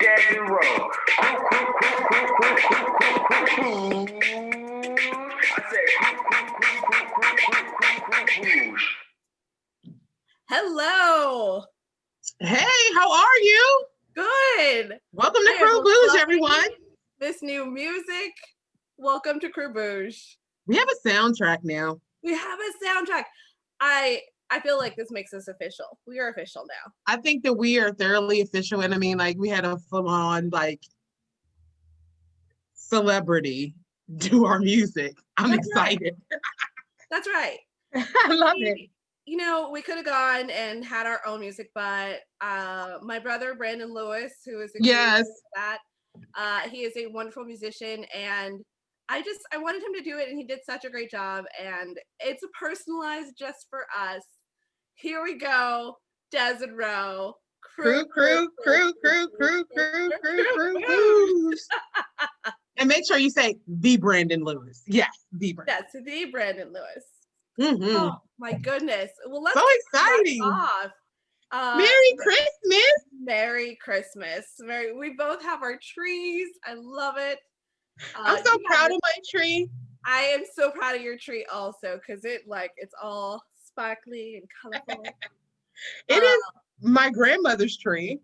Dance and roll. I said, hello. Hey, how are you? Good. Welcome to Crew Bouge, everyone. This new music. Welcome to Crew Bouge. We have a soundtrack now. We have a soundtrack. I feel like this makes us official. We are official now. I think that we are thoroughly official. And I mean, like, we had a full-on, like, celebrity do our music. I'm excited. Right. That's right. I love it. You know, we could have gone and had our own music, but my brother, Brandon Lewis, who is that, he is a wonderful musician, and I wanted him to do it, and he did such a great job, and it's personalized just for us. Here we go, Des and Roe. Crew. And make sure you say the Brandon Lewis. Yes, the Brandon. That's the Brandon Lewis. Mm-hmm. Oh my goodness! Well, let's so exciting. Off. Merry Christmas! Merry Christmas! We both have our trees. I love it. I'm so proud of my tree. I am so proud of your tree also, because it's all sparkly and colorful. It is my grandmother's tree.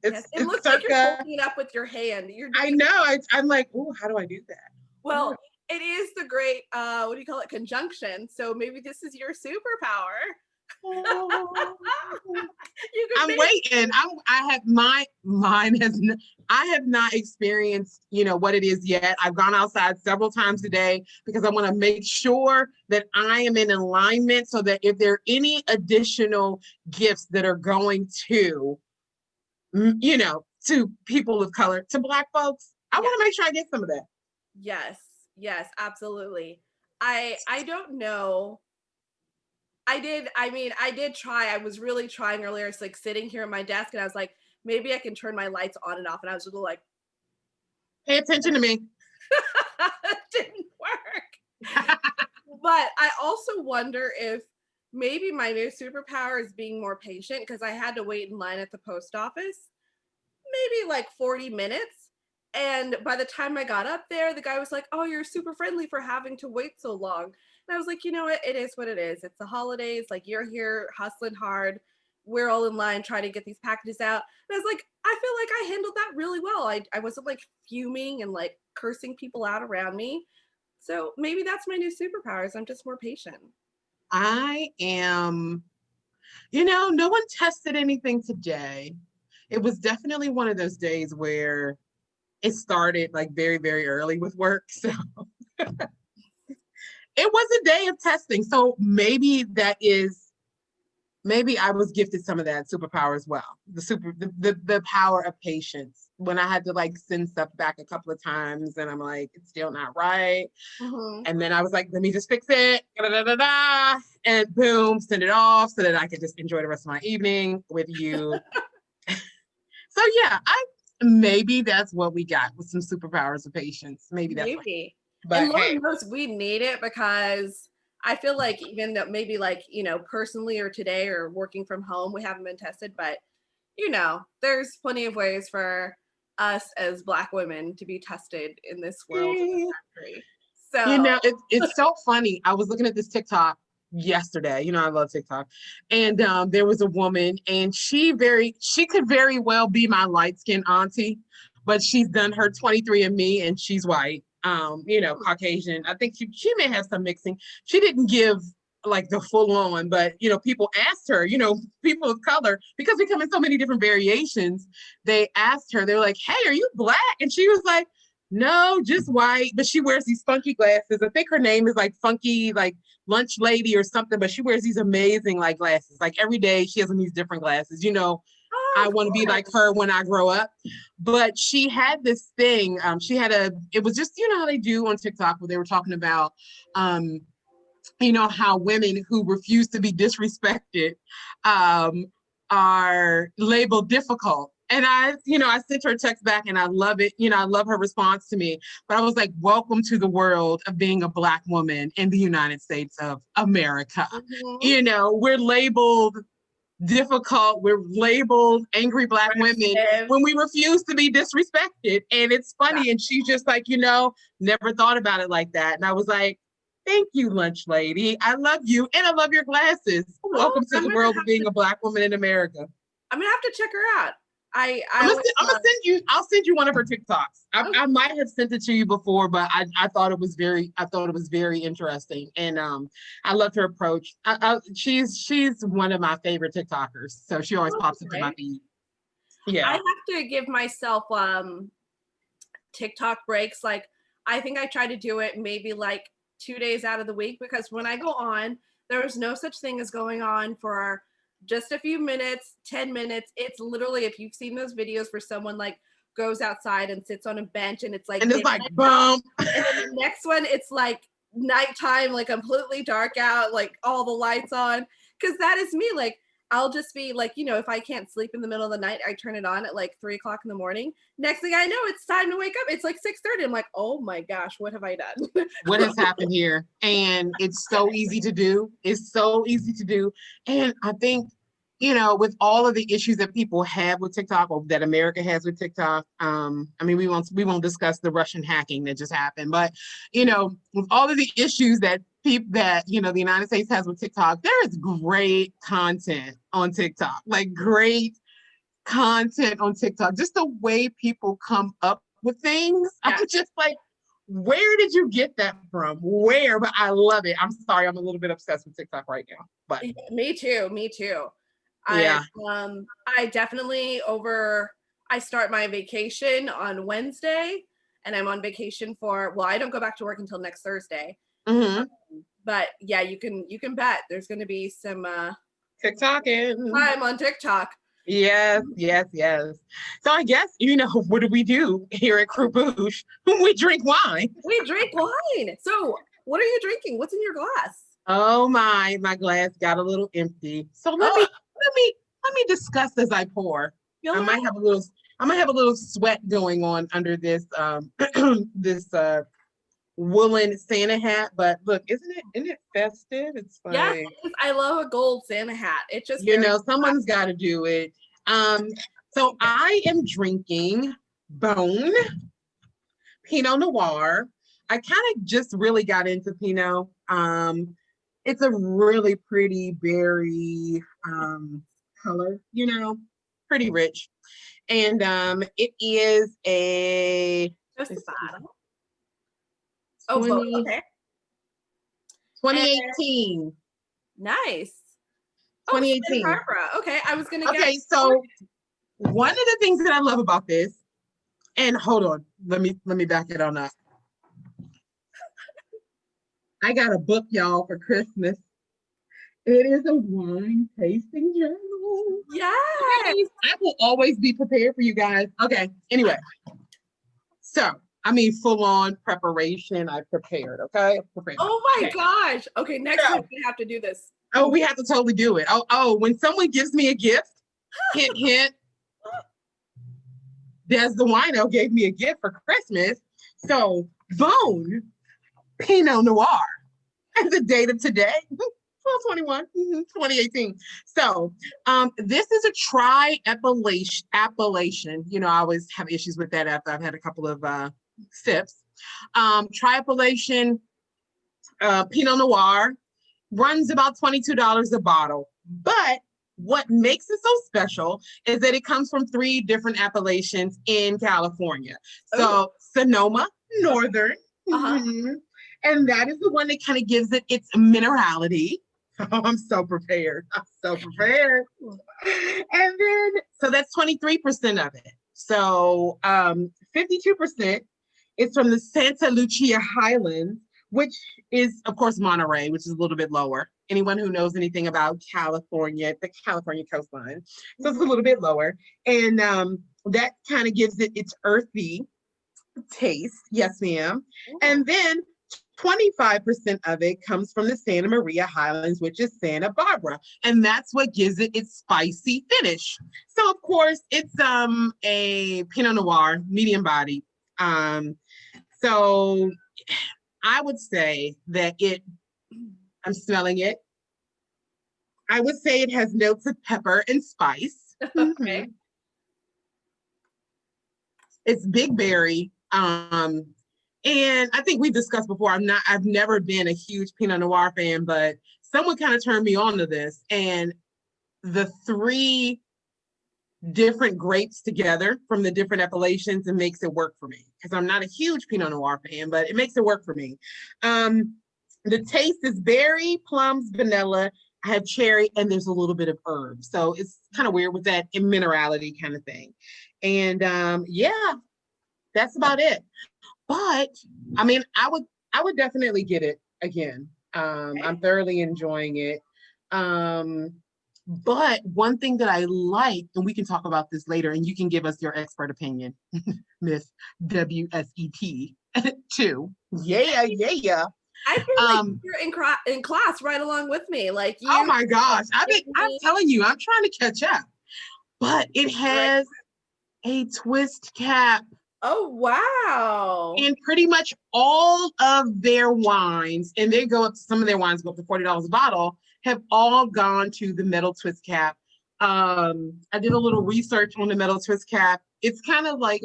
It looks like you're holding it up with your hand. I know. I'm like, oh, how do I do that? Well, it is the great, what do you call it, conjunction. So maybe this is your superpower. I'm waiting. I have not experienced, what it is yet. I've gone outside several times a day because I want to make sure that I am in alignment so that if there are any additional gifts that are going to, to people of color, to Black folks, I want to make sure I get some of that. Yes, absolutely. I don't know. I did try. I was really trying earlier. It's like sitting here at my desk and I was like, maybe I can turn my lights on and off. And I was just like, pay attention to me. It didn't work. But I also wonder if maybe my new superpower is being more patient, because I had to wait in line at the post office, maybe like 40 minutes. And by the time I got up there, the guy was like, oh, you're super friendly for having to wait so long. And I was like, you know what? It is what it is. It's the holidays. Like, you're here hustling hard. We're all in line trying to get these packages out. And I was like, I feel like I handled that really well. I wasn't like fuming and like cursing people out around me. So maybe that's my new superpowers. I'm just more patient. I am, no one tested anything today. It was definitely one of those days where it started like very, very early with work. So it was a day of testing. So maybe I was gifted some of that superpower as well. The power of patience. When I had to like send stuff back a couple of times and I'm like, it's still not right. Mm-hmm. And then I was like, let me just fix it. And boom, send it off so that I could just enjoy the rest of my evening with you. So yeah, maybe that's what we got with some superpowers of patience. Maybe. But and Lord knows we need it, because I feel like even though maybe like, personally or today or working from home, we haven't been tested, but there's plenty of ways for us as Black women to be tested in this world. So it's so funny. I was looking at this TikTok yesterday. I love TikTok. And there was a woman, and she could very well be my light-skinned auntie, but she's done her 23andMe and she's white, Caucasian. I think she may have some mixing. She didn't give like the full on, but people asked her, people of color, because we come in so many different variations, they asked her, they were like, hey, are you Black? And she was like, no, just white, but she wears these funky glasses. I think her name is like Funky, like Lunch Lady or something, but she wears these amazing like glasses. Like every day she has on these different glasses, I want to be like her when I grow up. But she had this thing, it was just, how they do on TikTok where they were talking about, how women who refuse to be disrespected are labeled difficult. And I sent her a text back and I love it. I love her response to me. But I was like, welcome to the world of being a Black woman in the United States of America. Mm-hmm. We're labeled difficult. We're labeled angry Black women when we refuse to be disrespected. And it's funny. And she's just like, never thought about it like that. And I was like, thank you, lunch lady. I love you. And I love your glasses. Welcome to the world of being a Black woman in America. I'm gonna have to check her out. I'll send you one of her TikToks. I might have sent it to you before, but I thought it was very interesting. And I loved her approach. She's one of my favorite TikTokers. So she always pops into my feed. Yeah. I have to give myself TikTok breaks. Like, I think I try to do it maybe like 2 days out of the week, because when I go on, there is no such thing as going on for just a few minutes, 10 minutes. It's literally, if you've seen those videos where someone like goes outside and sits on a bench and it's like, and it's like, boom. And then the next one, it's like nighttime, like completely dark out, like all the lights on. Cause that is me. Like, I'll just be like, if I can't sleep in the middle of the night, I turn it on at like 3 o'clock in the morning. Next thing I know, it's time to wake up. It's like 6:30. I'm like, oh my gosh, what have I done? What has happened here? And it's so easy to do. It's so easy to do. And I think, with all of the issues that people have with TikTok, or that America has with TikTok, we won't discuss the Russian hacking that just happened, but with all of the issues that the United States has with TikTok, there is great content on TikTok, like great content on TikTok. Just the way people come up with things, yeah. I'm just like, where did you get that from? Where? But I love it. I'm sorry, I'm a little bit obsessed with TikTok right now. But me too. Yeah. I definitely I start my vacation on Wednesday, and I'm on vacation I don't go back to work until next Thursday. Mm-hmm. But yeah, you can bet there's going to be some TikToking time on TikTok. Yes. So I guess, what do we do here at Crew Bouge? We drink wine. We drink wine. So what are you drinking? What's in your glass? Oh my glass got a little empty. So let me discuss as I pour. I might have a little sweat going on under this this woolen Santa hat, but look, isn't it festive? It's fun. Yes, I love a gold Santa hat. It just someone's got to do it. So I am drinking Boen Pinot Noir. I kind of just really got into Pinot. It's a really pretty berry color, pretty rich. And it is a just the bottom. 2018. Nice. 2018. Barbara. Okay, I was gonna get. Okay, so one of the things that I love about this, and hold on, let me back it on up. I got a book, y'all, for Christmas. It is a wine tasting journal. Yes. I will always be prepared for you guys. Okay, anyway. So, full on preparation. I prepared, okay? Oh my gosh. Okay, next week we have to do this. Oh, we have to totally do it. Oh, when someone gives me a gift, hint, Des the Wino gave me a gift for Christmas. So, Boen Pinot Noir at the date of today, 12/21, 2018. So, this is a tri-appellation. I always have issues with that after I've had a couple of sips. Tri-appellation Pinot Noir runs about $22 a bottle. But what makes it so special is that it comes from 3 different appellations in California. So Sonoma, Northern, and that is the one that kind of gives it its minerality. Oh, I'm so prepared. And then, so that's 23% of it. So 52% is from the Santa Lucia Highlands, which is, of course, Monterey, which is a little bit lower. Anyone who knows anything about California, the California coastline. So it's a little bit lower. And that kind of gives it its earthy taste. Yes, ma'am. And then 25% of it comes from the Santa Maria Highlands, which is Santa Barbara. And that's what gives it its spicy finish. So, of course, it's a Pinot Noir, medium body. So I would say that I'm smelling it. I would say it has notes of pepper and spice. Okay. It's big berry. And I think we discussed before, I've never been a huge Pinot Noir fan, but someone kind of turned me on to this. And the three different grapes together from the different appellations, and makes it work for me. Because I'm not a huge Pinot Noir fan, but it makes it work for me. The taste is berry, plums, vanilla. I have cherry, and there's a little bit of herb. So it's kind of weird with that minerality kind of thing. And yeah, that's about it. But I mean, I would definitely get it again. I'm thoroughly enjoying it. But one thing that I like, and we can talk about this later, and you can give us your expert opinion, Miss WSET too. Yeah, yeah, yeah. I feel like you're in class right along with me. Like you. Oh my gosh, I'm telling you, I'm trying to catch up. But it has a twist cap. Oh wow. And pretty much all of their wines, and they go up to, some of their wines go up to $40 a bottle, have all gone to the metal twist cap. I did a little research on the metal twist cap. It's kind of like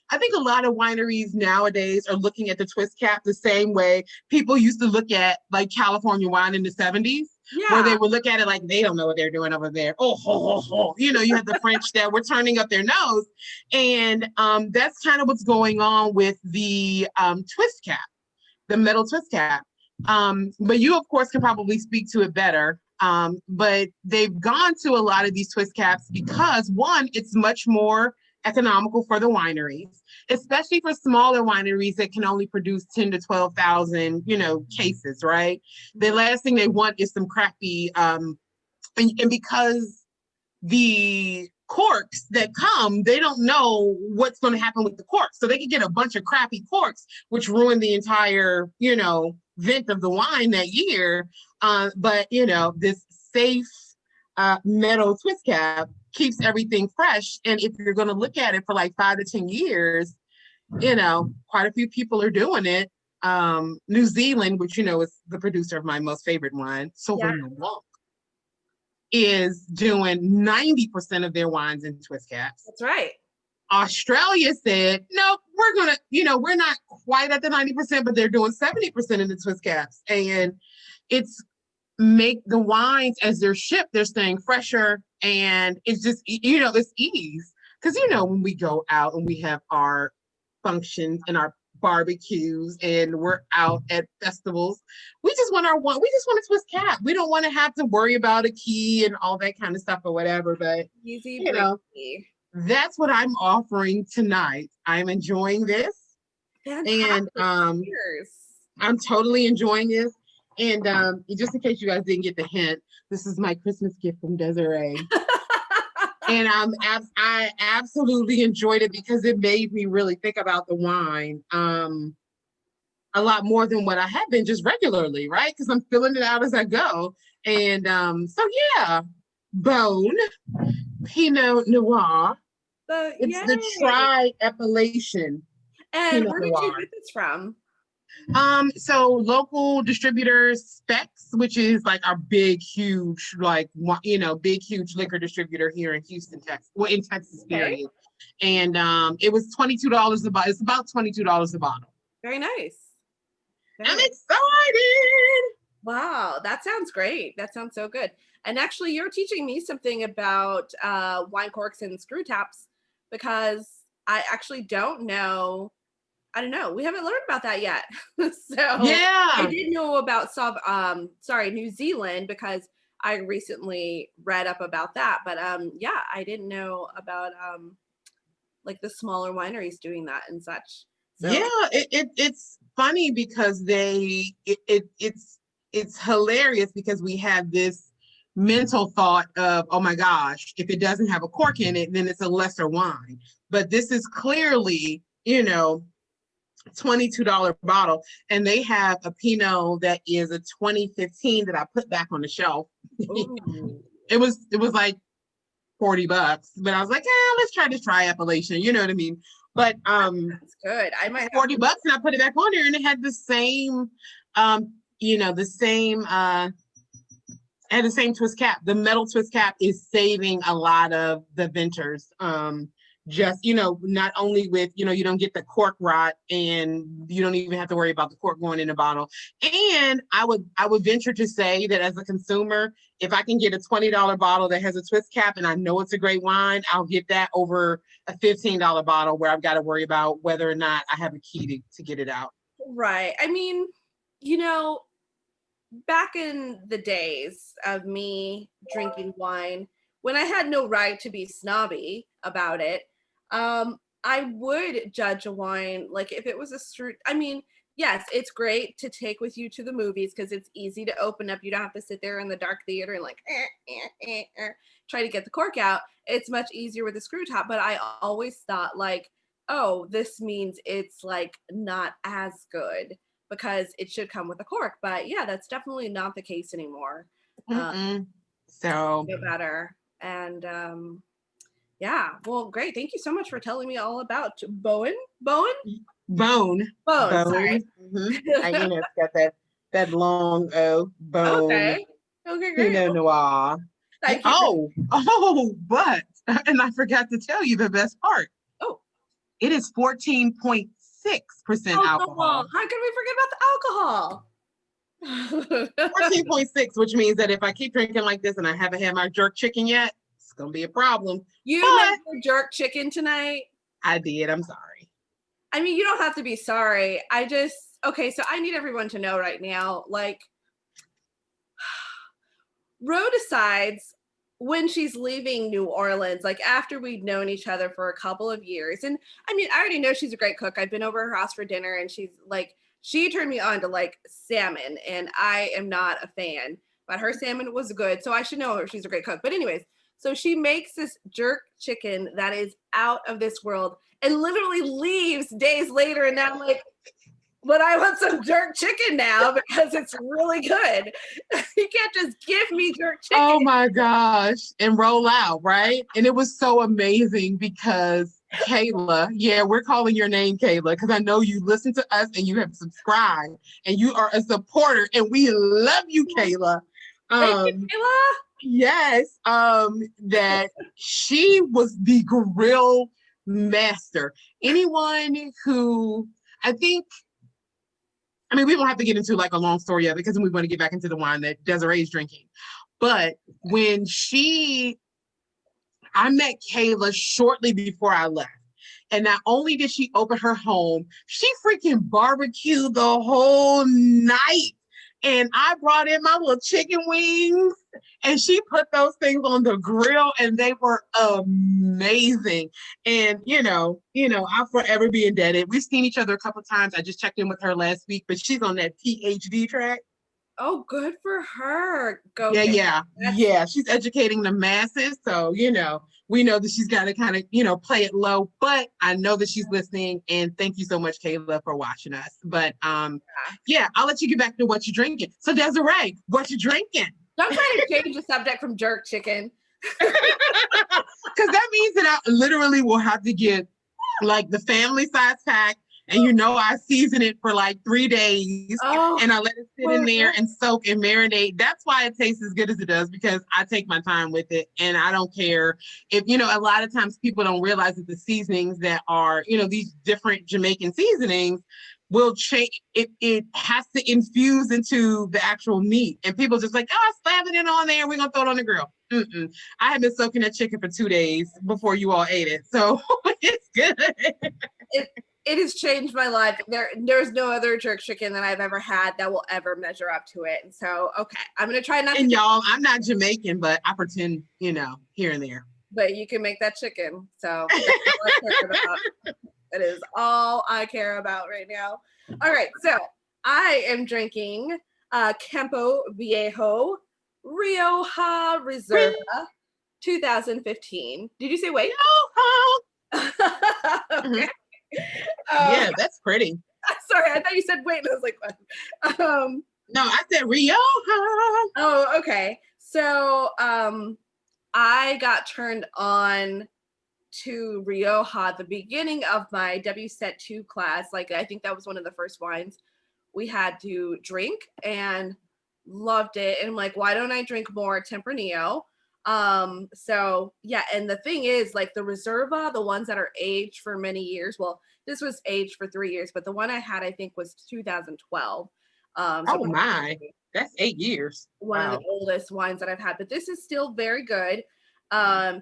I think a lot of wineries nowadays are looking at the twist cap the same way people used to look at like California wine in the 70s. Yeah. Where they would look at it like they don't know what they're doing over there. Oh, ho, ho, ho. You know, you have the French that were turning up their nose. And that's kind of what's going on with the twist cap, the metal twist cap. But you, of course, can probably speak to it better. But they've gone to a lot of these twist caps because, one, it's much more economical for the wineries, especially for smaller wineries that can only produce 10 to 12,000, cases, right? The last thing they want is some crappy, and because the corks that come, they don't know what's going to happen with the corks. So they can get a bunch of crappy corks, which ruin the entire, vent of the wine that year. But, this safe metal twist cap keeps everything fresh. And if you're going to look at it for like 5 to 10 years, quite a few people are doing it. New Zealand, which, is the producer of my most favorite wine, Sauvignon Blanc, is doing 90% of their wines in twist caps. That's right. Australia said, no, we're not quite at the 90%, but they're doing 70% in the twist caps. And it's make the wines as they're shipped, they're staying fresher. And it's just, it's ease. Because, when we go out and we have our functions and our barbecues and we're out at festivals, we just want a twist cap. We don't want to have to worry about a key and all that kind of stuff or whatever. But, easy, that's what I'm offering tonight. I'm enjoying this. Fantastic. And I'm totally enjoying this. And just in case you guys didn't get the hint, this is my Christmas gift from Desiree. And I absolutely enjoyed it because it made me really think about the wine a lot more than what I have been just regularly, right? Because I'm filling it out as I go. And so, yeah, Boen Pinot Noir. It's the tri-appellation. And Pinot where did Noir. you get this from? So local distributors, Specs, which is like our big, huge, big, huge liquor distributor here in Houston, Texas. Well, in Texas, period. And it was $22 a bottle. It's about $22 a bottle. Very nice. I'm excited. Wow, that sounds great. That sounds so good. And actually, you're teaching me something about wine corks and screw taps because I actually don't know. I don't know. We haven't learned about that yet. So yeah, I did know about New Zealand because I recently read up about that. But yeah, I didn't know about like the smaller wineries doing that and such. So. Yeah, it's funny because it's hilarious because we have this mental thought of, oh my gosh, if it doesn't have a cork in it, then it's a lesser wine. But this is clearly, $22 bottle, and they have a Pinot that is a 2015 that I put back on the shelf. It was like $40, but I was like, let's try this tri-appellation. You know what I mean? But that's good. I might $40, and I put it back on there, and it had the same, And the same twist cap. The metal twist cap is saving a lot of the vintners. Just, not only with, you don't get the cork rot and you don't even have to worry about the cork going in the bottle. And I would venture to say that as a consumer, if I can get a $20 bottle that has a twist cap and I know it's a great wine, I'll get that over a $15 bottle where I've got to worry about whether or not I have a key to get it out. Right. I mean, back in the days of me drinking wine, when I had no right to be snobby about it, I would judge a wine like if it was a I mean, yes, it's great to take with you to the movies because it's easy to open up. You don't have to sit there in the dark theater and like try to get the cork out. It's much easier with a screw top. But I always thought like, oh, this means it's like not as good because it should come with a cork. But yeah, that's definitely not the case anymore. So no better. And yeah, well, great. Thank you so much for telling me all about Boen. Bone. Sorry. It's got that long O. Bone. Okay, great. Pinot Noir. But and I forgot to tell you the best part. Oh, it is 14.6% alcohol. How can we forget about the alcohol? 14.6, which means that if I keep drinking like this and I haven't had my jerk chicken yet, it's gonna be a problem. You made your jerk chicken tonight? I did. I'm sorry. I mean, you don't have to be sorry. Okay, so I need everyone to know right now, like, Ro decides when she's leaving New Orleans, like after we'd known each other for a couple of years. And I mean, I already know she's a great cook. I've been over her house for dinner and she's like, she turned me on to like salmon and I am not a fan, but her salmon was good. So I should know her. She's a great cook. But anyways, so she makes this jerk chicken that is out of this world and literally leaves days later. And now I'm like, but I want some jerk chicken now because it's really good. You can't just give me jerk chicken. Oh my gosh. And roll out, right? And it was so amazing because Kayla, yeah, we're calling your name Kayla because I know you listen to us and you have subscribed and you are a supporter and we love you, Kayla. Thank you, Kayla. Yes, that she was the grill master. Anyone who we don't have to get into like a long story of it because we want to get back into the wine that Desiree's drinking. But when I met Kayla shortly before I left. And not only did she open her home, she freaking barbecued the whole night. And I brought in my little chicken wings and she put those things on the grill and they were amazing. And, I'll forever be indebted. We've seen each other a couple of times. I just checked in with her last week, but she's on that PhD track. Oh, good for her. Go. Yeah. She's educating the masses. So, we know that she's got to kind of, play it low, but I know that she's listening. And thank you so much, Kayla, for watching us. But yeah, I'll let you get back to what you're drinking. So Desiree, what you drinking? Don't try to change the subject from jerk chicken. Because that means that I literally will have to get like the family size pack. And I season it for like 3 days and I let it sit in there and soak and marinate. That's why it tastes as good as it does because I take my time with it and I don't care if, a lot of times people don't realize that the seasonings that are, these different Jamaican seasonings will change. It has to infuse into the actual meat and people just like, slapping it on there. We're going to throw it on the grill. I have been soaking that chicken for 2 days before you all ate it. So it's good. It has changed my life. There's no other jerk chicken that I've ever had that will ever measure up to it. And so, okay, I'm going to try not to. And y'all, I'm not Jamaican, but I pretend, here and there. But you can make that chicken. So that's all I care about. That is all I care about right now. All right, so I am drinking Campo Viejo Rioja Reserva 2015. Did you say wait? Okay. Yeah, that's pretty. Sorry, I thought you said wait, and I was like, what? No, I said Rioja. Oh, okay. So I got turned on to Rioja at the beginning of my WSET 2 class. Like, I think that was one of the first wines we had to drink. And Loved it. And I'm like, why don't I drink more Tempranillo? So yeah, and the thing is, like the Reserva, the ones that are aged for many years. Well, this was aged for 3 years, but the one I had, I think, was 2012. So Oh my, that's 8 years. one of the Wow. oldest wines that I've had, but this is still very good. Um,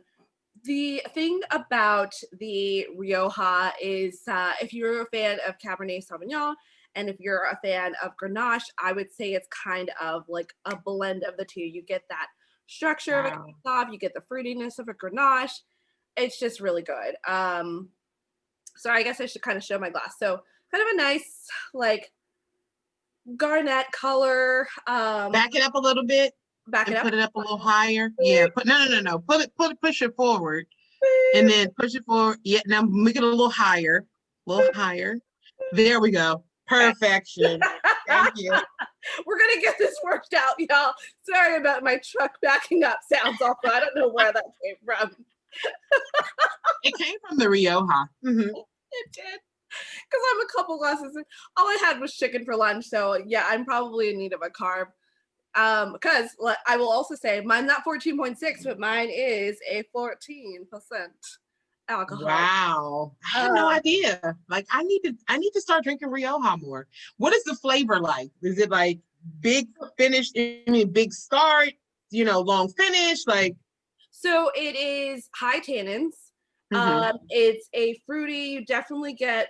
the thing about the Rioja is if you're a fan of Cabernet Sauvignon and if you're a fan of Grenache, I would say it's kind of like a blend of the two. You get that structure of a Wow. Cave, you get the fruitiness of a Grenache. It's just really good. So I guess I should kind of show my glass. So kind of a nice like garnet color. Back it up a little bit Back it and up. put it up a little higher. Yeah. No. Push it forward. And then push it forward. Yeah. Now make it a little higher. A little higher. There we go. Perfection. Thank you. We're gonna get this worked out, y'all. Sorry about my truck backing up sounds awful. I don't know where that came from. It came from the Rioja. Mm-hmm. It did. Because I'm a couple glasses. All I had was chicken for lunch. So yeah, I'm probably in need of a carb. Because I will also say mine's not 14.6, but mine is a 14% alcohol. Wow. I had no idea. Like I need to start drinking Rioja more. What is the flavor like? Is it like big finish? I mean big start, long finish? Like So it is high tannins. mhm. It's a fruity, you definitely get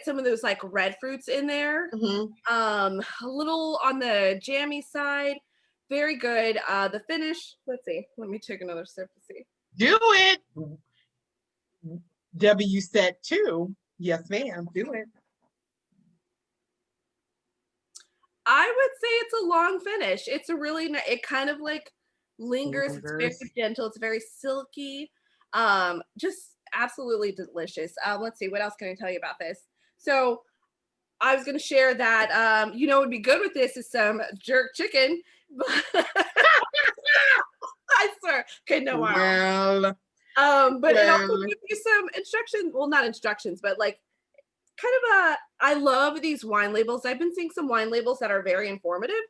some of those like red fruits in there. Mhm. A little on the jammy side. Very good. The finish, let's see. Let me take another sip to see. Do it. W set 2. Yes, ma'am. Do it. I would say it's a long finish. It's a really nice, it kind of like lingers. It's very Lingers. gentle. It's very silky. Just absolutely delicious. Let's see, what else can I tell you about this? So I was going to share that, what would be good with this is some jerk chicken. I swear. Okay, no, Well, but it also well. gives you some instructions. Well, not instructions, but like kind of I love these wine labels. I've been seeing some wine labels that are very informative.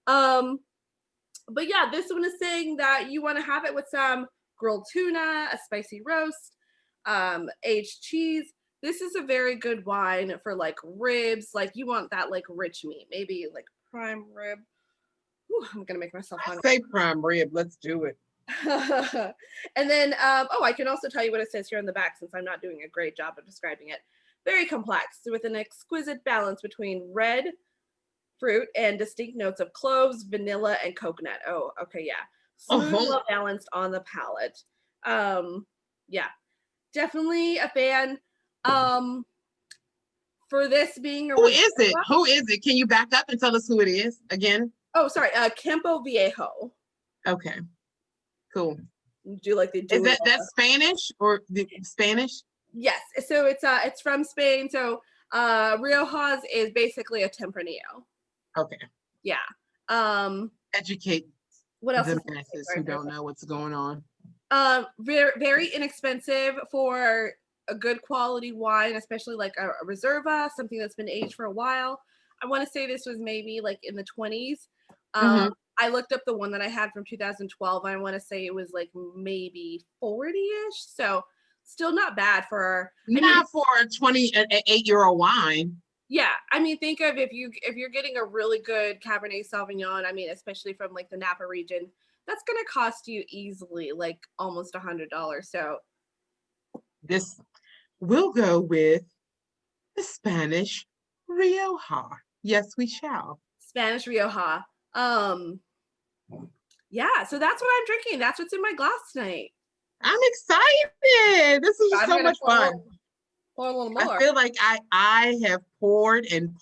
But yeah, this one is saying that you want to have it with some grilled tuna, a spicy roast, aged cheese. This is a very good wine for like ribs. Like you want that like rich meat, maybe like prime rib. Whew, I'm gonna make myself I hungry. say prime rib. Let's do it. And then, I can also tell you what it says here on the back since I'm not doing a great job of describing it. Very complex with an exquisite balance between red fruit and distinct notes of cloves, vanilla, and coconut. Oh, okay, yeah. Smooth, well balanced on the palate. Yeah, definitely a fan. For this being a Who is it? Who is it? Can you back up and tell us who it is again? Oh, sorry, Campo Viejo. Okay, cool. Do you like the Is that Spanish or the Spanish? Yes, so it's from Spain. So Riojas is basically a Tempranillo. Okay. Yeah. Educate What else? the masses who don't know what's going on. Very very inexpensive for a good quality wine, especially like a Reserva, something that's been aged for a while. I want to say this was maybe like in the 20s. I looked up the one that I had from 2012. I want to say it was like maybe 40-ish. So still not bad for not for a 8-year-old wine. Yeah, I mean, think of if you're getting a really good Cabernet Sauvignon. I mean, especially from like the Napa region, that's gonna cost you easily like almost $100. So this will go with the Spanish Rioja. Yes, we shall. Spanish Rioja. Yeah, so that's what I'm drinking. That's what's in my glass tonight. I'm excited. This is just so much fun. Pour a little more. I feel like I have poured, and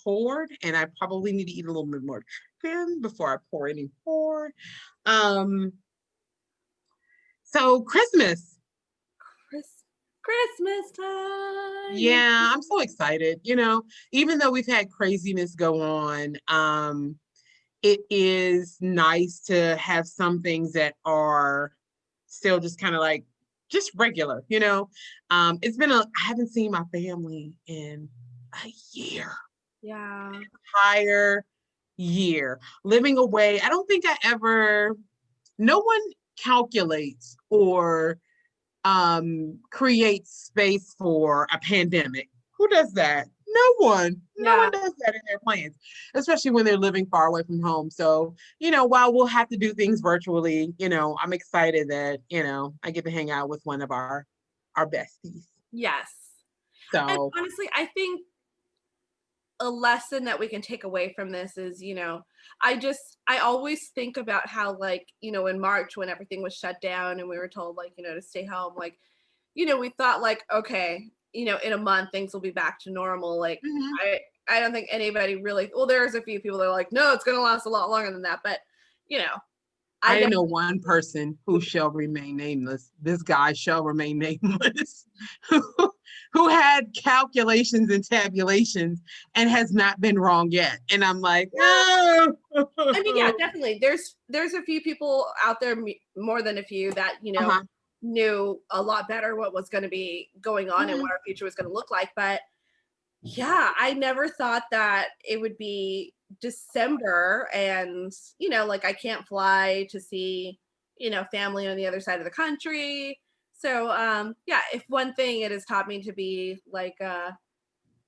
I probably need to eat a little bit more chicken before I pour any more. So Christmas time. Yeah, I'm so excited. Even though we've had craziness go on, it is nice to have some things that are still just kind of like just regular. I haven't seen my family in a year. Yeah. Entire year living away. I don't think no one calculates or create space for a pandemic. Who does that? No one. No Yeah. one does that in their plans, especially when they're living far away from home. So, while we'll have to do things virtually, I'm excited that, I get to hang out with one of our besties. Yes. And So, honestly, I think a lesson that we can take away from this is, I always think about how, like, in March when everything was shut down and we were told, like, to stay home, like, we thought, like, okay, in a month things will be back to normal. Like, mhm. I don't think anybody really, well, there's a few people that are like, no, it's going to last a lot longer than that. But, you know, I I don't. know one person who shall remain nameless. This guy shall remain nameless, who had calculations and tabulations and has not been wrong yet. And I'm like, oh. I mean, yeah, definitely. There's a few people out there, more than a few, that Uh-huh. knew a lot better what was going to be going on and Mhm. what our future was going to look like. But yeah, I never thought that it would be December, and like, I can't fly to see family on the other side of the country. So yeah, if one thing it has taught me to be like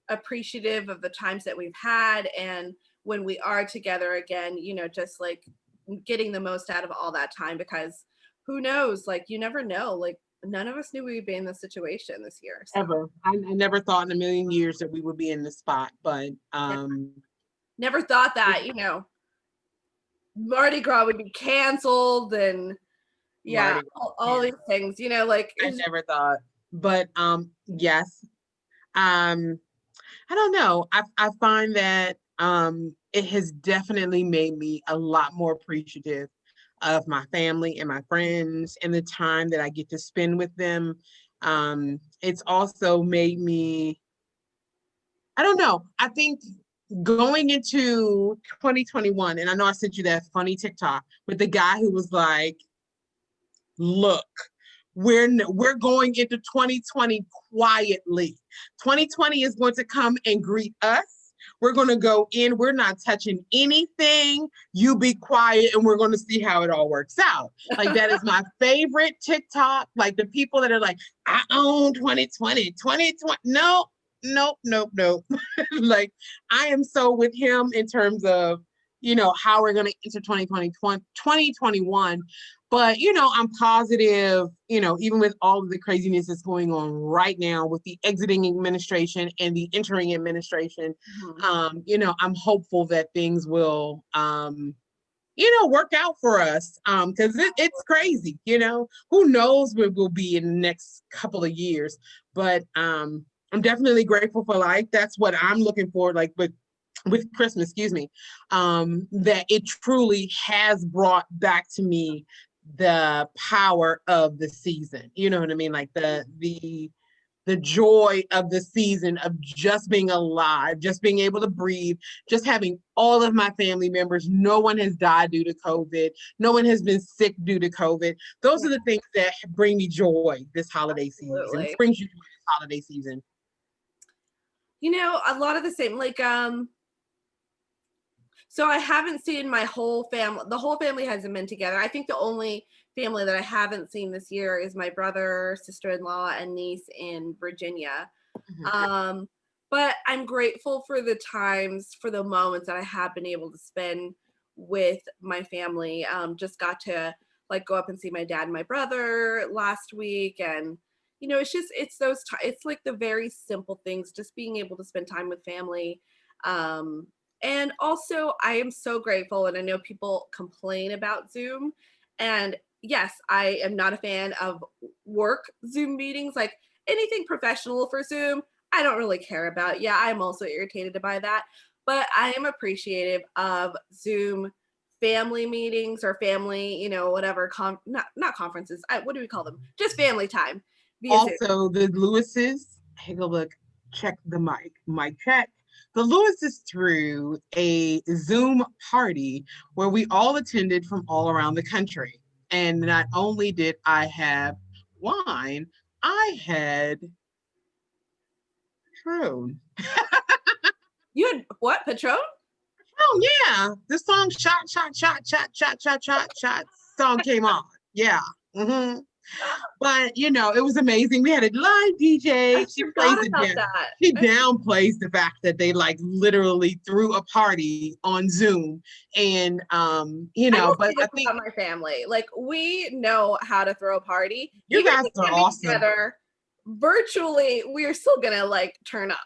appreciative of the times that we've had, and when we are together again, just like getting the most out of all that time, because who knows, like, you never know, like, none of us knew we would be in this situation this year. So Ever. I never thought in a million years that we would be in this spot, but yeah, never thought that Mardi Gras would be canceled, and yeah, Marty, all these things, like, I never thought. But yes. Um, I don't know. I find that it has definitely made me a lot more appreciative of my family and my friends and the time that I get to spend with them. It's also made me, I don't know. I think going into 2021, and I know I sent you that funny TikTok with the guy who was like, look, we're going into 2020 quietly. 2020 is going to come and greet us. We're going to go in. We're not touching anything. You be quiet, and we're going to see how it all works out. Like, that is my favorite TikTok. Like, the people that are like, I own 2020, 2020. No, nope, nope, nope. Like, I am so with him in terms of, how we're going to enter 2020, 2021. But, I'm positive, even with all of the craziness that's going on right now with the exiting administration and the entering administration, I'm hopeful that things will, work out for us. Because it's crazy, who knows where we'll be in the next couple of years. But I'm definitely grateful for life. That's what I'm looking for, like with Christmas, excuse me, that it truly has brought back to me the power of the season. You know what I mean? Like the joy of the season of just being alive, just being able to breathe, just having all of my family members. No one has died due to COVID. No one has been sick due to COVID. Those are the things that bring me joy this holiday season. absolutely. What brings you joy this holiday season? A lot of the same, like, so I haven't seen my whole family. The whole family hasn't been together. I think the only family that I haven't seen this year is my brother, sister-in-law, and niece in Virginia. Um, but I'm grateful for the times, for the moments that I have been able to spend with my family. Just got to, like, go up and see my dad and my brother last week, and it's like the very simple things, just being able to spend time with family. And also, I am so grateful, and I know people complain about Zoom, and yes, I am not a fan of work Zoom meetings, like anything professional for Zoom. I don't really care about. Yeah, I'm also irritated by that, but I am appreciative of Zoom family meetings, or family, whatever, not conferences. What do we call them? Just family time via Zoom. Also, the Lewises, take a look, check the mic check. The Lewises threw a Zoom party where we all attended from all around the country. And not only did I have wine, I had Patron. You had what, Patron? Oh yeah, the song "Shot, Shot, Shot, Shot, Shot, Shot, Shot, Shot" song came on. Yeah. Hmm. But you know, it was amazing. We had a live DJ. I She plays forgot it about down. that. She downplays the fact that they like literally threw a party on Zoom, and you I know, will but say I this think about my family. Like, we know how to throw a party. you Even guys if we are can't be awesome. together virtually, we are still gonna like turn up.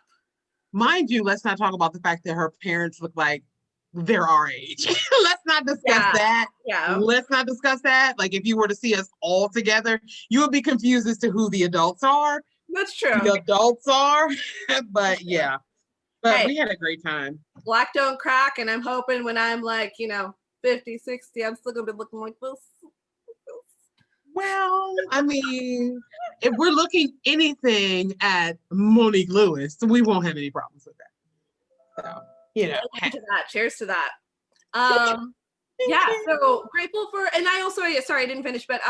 Mind you, let's not talk about the fact that her parents look like they're our age. Let's not discuss Yeah. that. Yeah. Let's not discuss that. Like if you were to see us all together, you would be confused as to who the adults are. That's true. The adults are, but yeah. But Hey, we had a great time. black don't crack, and I'm hoping when I'm like, 50, 60, I'm still gonna be looking like this. Well, I mean, if we're looking anything at Monique Lewis, we won't have any problems with that. So, Amen to that. Cheers to that. Yeah, so grateful for, and I also, sorry, I didn't finish, but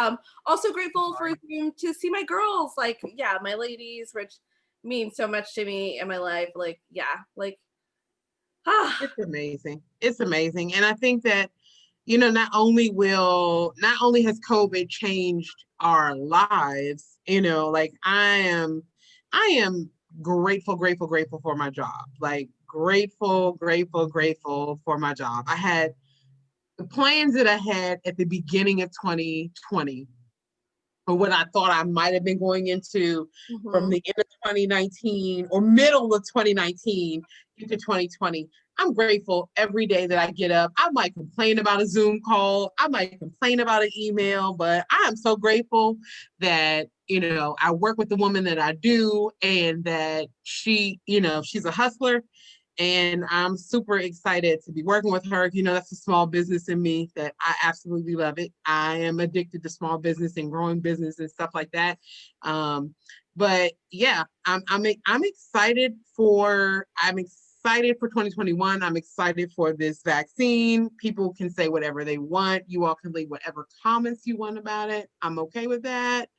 also grateful for to see my girls, like, yeah, my ladies, which mean so much to me in my life. Like, yeah, like, it's amazing. It's amazing. And I think that, not only has COVID changed our lives, like I am grateful, grateful, grateful for my job. Like grateful, grateful, grateful for my job. I had the plans that I had at the beginning of 2020, or what I thought I might have been going into from the end of 2019 or middle of 2019 into 2020. I'm grateful every day that I get up. I might complain about a Zoom call. I might complain about an email, but I am so grateful that, I work with the woman that I do, and that she's a hustler. And I'm super excited to be working with her. That's a small business in me that I absolutely love it. I am addicted to small business and growing business and stuff like that. But yeah, I'm excited for 2021. I'm excited for this vaccine. People can say whatever they want. You all can leave whatever comments you want about it. I'm okay with that.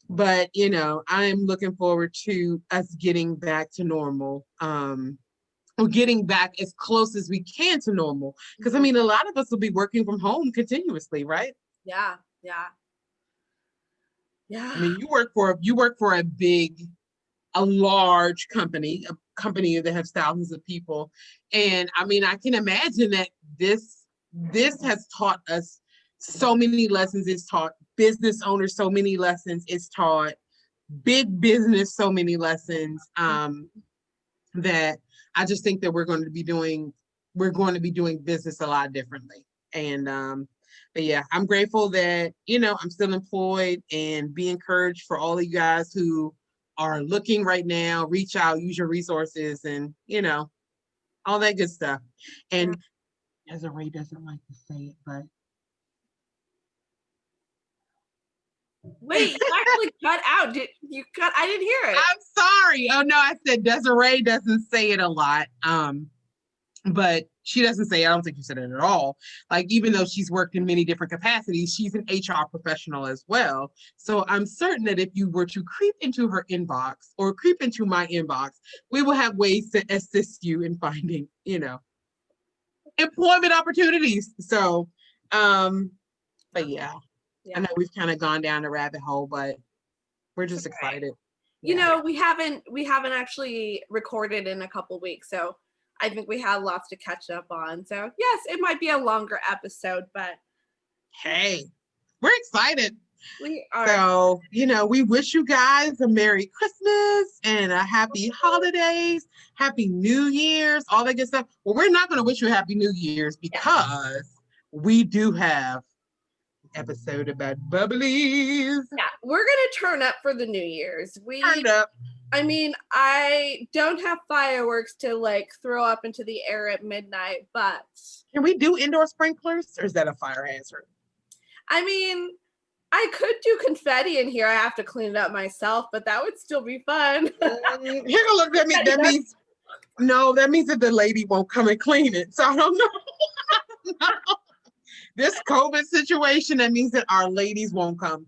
But I am looking forward to us getting back to normal. Or getting back as close as we can to normal. Because I mean, a lot of us will be working from home continuously, right? yeah. I mean, you work for a large company, a company that has thousands of people. And I mean, I can imagine that this has taught us so many lessons. It's taught business owners so many lessons. It's taught big business so many lessons, that I just think that we're going to be doing business a lot differently. And but yeah, I'm grateful that I'm still employed, and be encouraged for all of you guys who are looking right now. Reach out, use your resources, and all that good stuff. And Desiree doesn't like to say it, but Wait, you actually cut out. I didn't hear it. I'm sorry. Oh no, I said Desiree doesn't say it a lot. But she doesn't say, I don't think you said it at all. Like, even though she's worked in many different capacities, she's an HR professional as well. So I'm certain that if you were to creep into her inbox or creep into my inbox, we will have ways to assist you in finding, employment opportunities. So, but yeah, I know we've kind of gone down a rabbit hole, but we're just excited. We haven't actually recorded in a couple weeks, so I think we have lots to catch up on. So yes, it might be a longer episode, but hey, we're excited. We are. So, we wish you guys a Merry Christmas and a Happy Holidays, Happy New Year's, all that good stuff. Well, we're not going to wish you a Happy New Year's because we do have episode about bubblies. Yeah, we're gonna turn up for the New Year's. Turn up. I mean, I don't have fireworks to like throw up into the air at midnight, but can we do indoor sprinklers, or is that a fire hazard? I mean, I could do confetti in here. I have to clean it up myself, but that would still be fun. Here, look, that means that the lady won't come and clean it. So I don't know. This COVID situation, that means that our ladies won't come.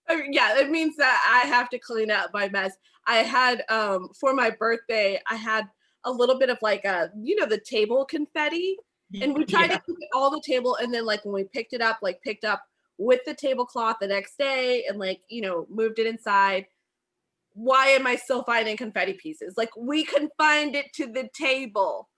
Yeah, it means that I have to clean up my mess. I had for my birthday, I had a little bit of like the table confetti. And we tried to keep it all the table. And then like when we picked it up, like picked up with the tablecloth the next day and like, moved it inside. Why am I still finding confetti pieces? Like we confined it to the table.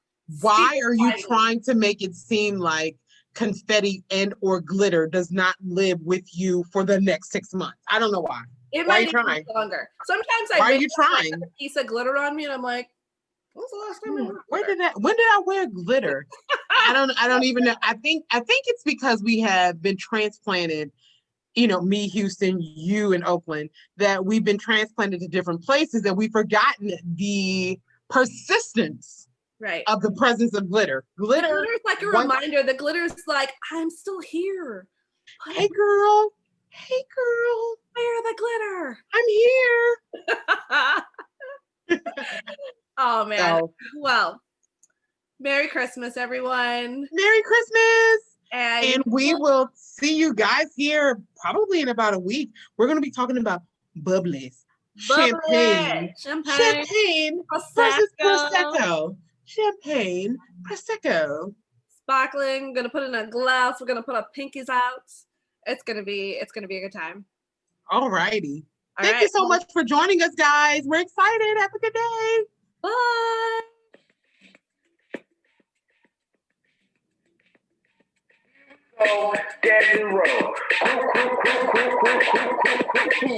Why are you trying to make it seem like confetti and or glitter does not live with you for the next 6 months? I don't know why. It Why are might you trying? be longer. Sometimes Why are you trying? A piece of glitter on me and I'm like, when's the last time I wore glitter? When did I wear glitter? I don't even know. I think it's because we have been transplanted, me, Houston, you in Oakland, that we've been transplanted to different places that we've forgotten the persistence of the presence of glitter. Glitter is like a reminder. The glitter is like, I'm still here. Hey girl. Where the glitter? I'm here. Oh man. Well, Merry Christmas, everyone. Merry Christmas. And we will see you guys here probably in about a week. We're going to be talking about bubblies. Champagne versus Prosecco. Champagne, Prosecco. Sparkling, gonna put in a glass. We're gonna put our pinkies out. It's gonna be a good time. All righty. Thank you so much for joining us, guys. We're excited. Have a good day. Bye. Dance and roll.